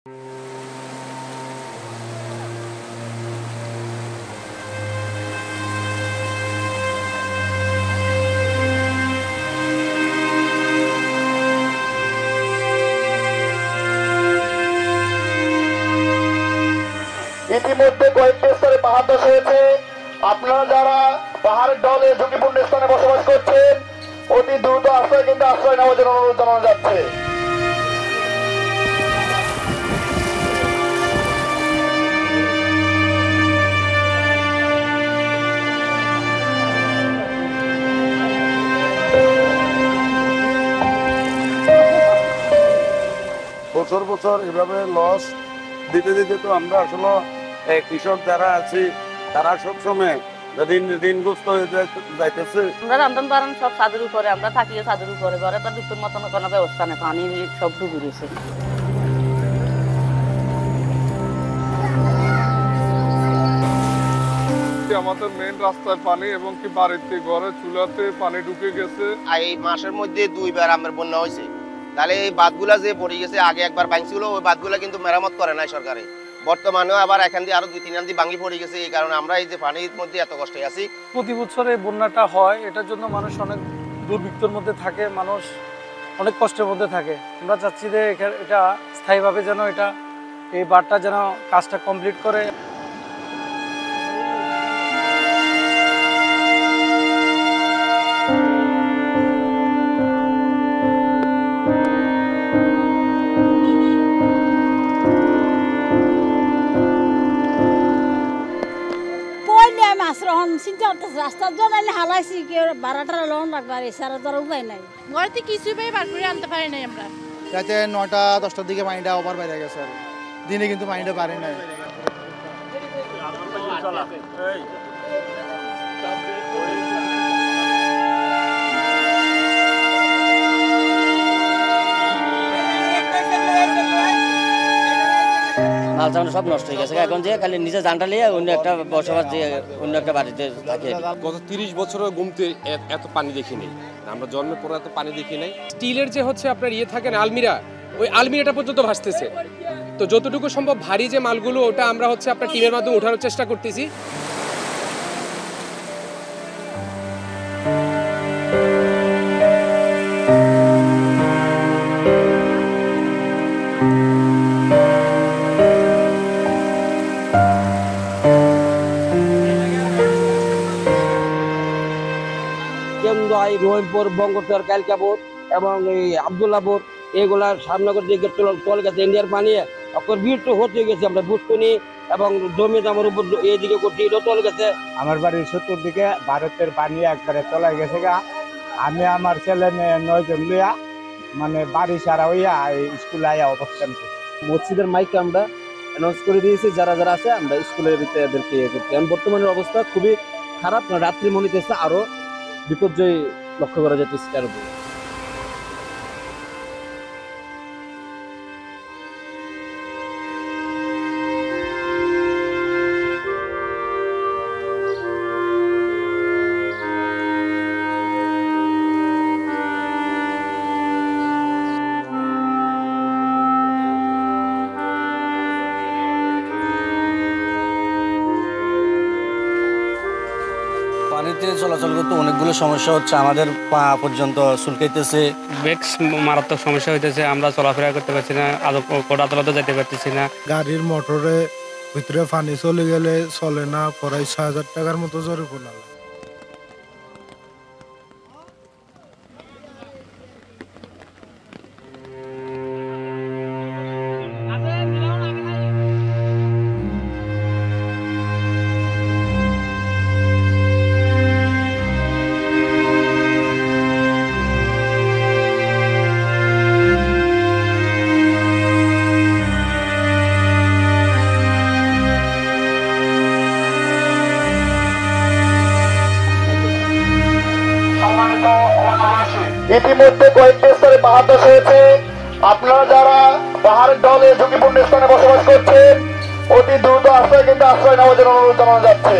ইতিমধ্যে কয়েকটি স্থানে পাহাড় ধস হয়েছে। আপনারা যারা পাহাড়ের ঢলে ঝুঁকিপূর্ণ স্থানে বসবাস করছেন, অতি দ্রুত আশ্রয় কিন্তু আশ্রয় নেওয়ার জন্য অনুরোধ জানানো যাচ্ছে। বছর বছর এভাবে লস দিতে দিতে তো আমরা আসলে কৃষক যারা আছি তারা সবসময় ঋণগ্রস্ত হয়ে যাইতেছে। আমরা রান্ধন বাড়ান সব ছাদের উপরে, আমরা থাকি ছাদের উপরে, ঘরে তো দুপুর মতন কোনো ব্যবস্থা নেই, পানি সব ডুবে গেছে। আমাদের মেইন রাস্তায় পানি এবং কি বাড়িতে ঘরে চুলাতে পানি ঢুকে গেছে। এই মাসের মধ্যে 2 বার আমার বন্যা হয়েছে। তাহলে এই বাঁধগুলা যে পড়ে গেছে, আগে একবার ভাঙছিল, ওই বাঁধগুলা কিন্তু মেরামত করে নাই সরকারে। বর্তমানেও আবার এখান দিয়ে আরো 2-3 আন্দি ভাঙি পড়ে গেছে। এই কারণে আমরা এই যে পানির মধ্যে এত কষ্টে আছি। প্রতি বছর এই বন্যাটা হয়, এটার জন্য মানুষ অনেক দুর্ভিক্ষর মধ্যে থাকে, মানুষ অনেক কষ্টের মধ্যে থাকে। আমরা চাচ্ছি যে এটা স্থায়ীভাবে যেন এই বাঁধটা যেন কাজটা কমপ্লিট করে। চিন্তা করতেছে রাস্তার জন্য হালাইছি কেউ ভাড়াটা লোন লাগবে, এছাড়া তো উপায় নাই। ঘরেতে কিছুই বার করে আনতে পারি নাই আমরা। রাতে 9টা-10টার দিকে পানিটা ওভার বাইরে গেছে, আর দিনে কিন্তু পানিটা পারে নাই। মাল চামড়া সব নষ্ট হয়ে গেছে। এখন যে খালি নিজে জানটা নিয়ে অন্য একটা বসবাস দিয়ে অন্য একটা বাড়িতে থাকে। গত 30 বছরের গুমতে এত পানি দেখিনি, আমরা জন্মের পর এত পানি দেখি নাই। স্টিলের যে হচ্ছে আপনার থাকে না আলমিরা, ওই আলমিরাটা পর্যন্ত ভাসতেছে। তো যতটুকু সম্ভব ভারী যে মালগুলো ওটা আমরা হচ্ছে আপনার টিমের মাধ্যমে ওঠানোর চেষ্টা করতেছি। রহিমপুর, বঙ্গোত্তর, কালকাপুর এবং এই আবদুল্লাপুর, এগুলার সামনগর দিকে চলে গেছে ইন্ডিয়ার পানি। ভিড় তো হতে গেছে, আমরা বুঝতে এবং জমি আমার উপর এইদিকে করছি, এটা চলে গেছে। আমার বাড়ির 70 দিকে ভারতের পানি একবারে চলে গেছে গা। আমি আমার ছেলে মেয়ে 9 জন লইয়া মানে বাড়ি সারা হইয়া স্কুলে আইয়া অবস্থান করি। মসজিদের মাইকে আমরা অ্যানাউন্স করে দিয়েছি, যারা যারা আছে আমরা স্কুলের ভিতরে এদেরকে করছি। এখন বর্তমানের অবস্থা খুবই খারাপ, রাত্রি মনে হচ্ছে আরো বিপর্যয় লক্ষ্য করা যাচ্ছে তার উপরে। পানিতে চলাচল করতে অনেকগুলো সমস্যা হচ্ছে, আমাদের পা পর্যন্ত চুলকাইতেছে, বেক্স মারাত্মক সমস্যা হইতেছে, আমরা চলাফেরা করতে পারছি না, কোটা তলাতে যেতে পারতেছি না। গাড়ির মোটরে ভিতরে পানি চলে গেলে চলে না, প্রায় 6,000 টাকার মতো জরিমানা লাগে। ইতিমধ্যে কয়েকটি স্থানে পাহাড় ধস হয়েছে। আপনারা যারা পাহাড়ের ঢলে ঝুঁকিপূর্ণ স্থানে বসবাস করছেন, অতি দ্রুত আশ্রয় কিন্তু আশ্রয় নেওয়ার জন্য অনুরোধ জানানো যাচ্ছে।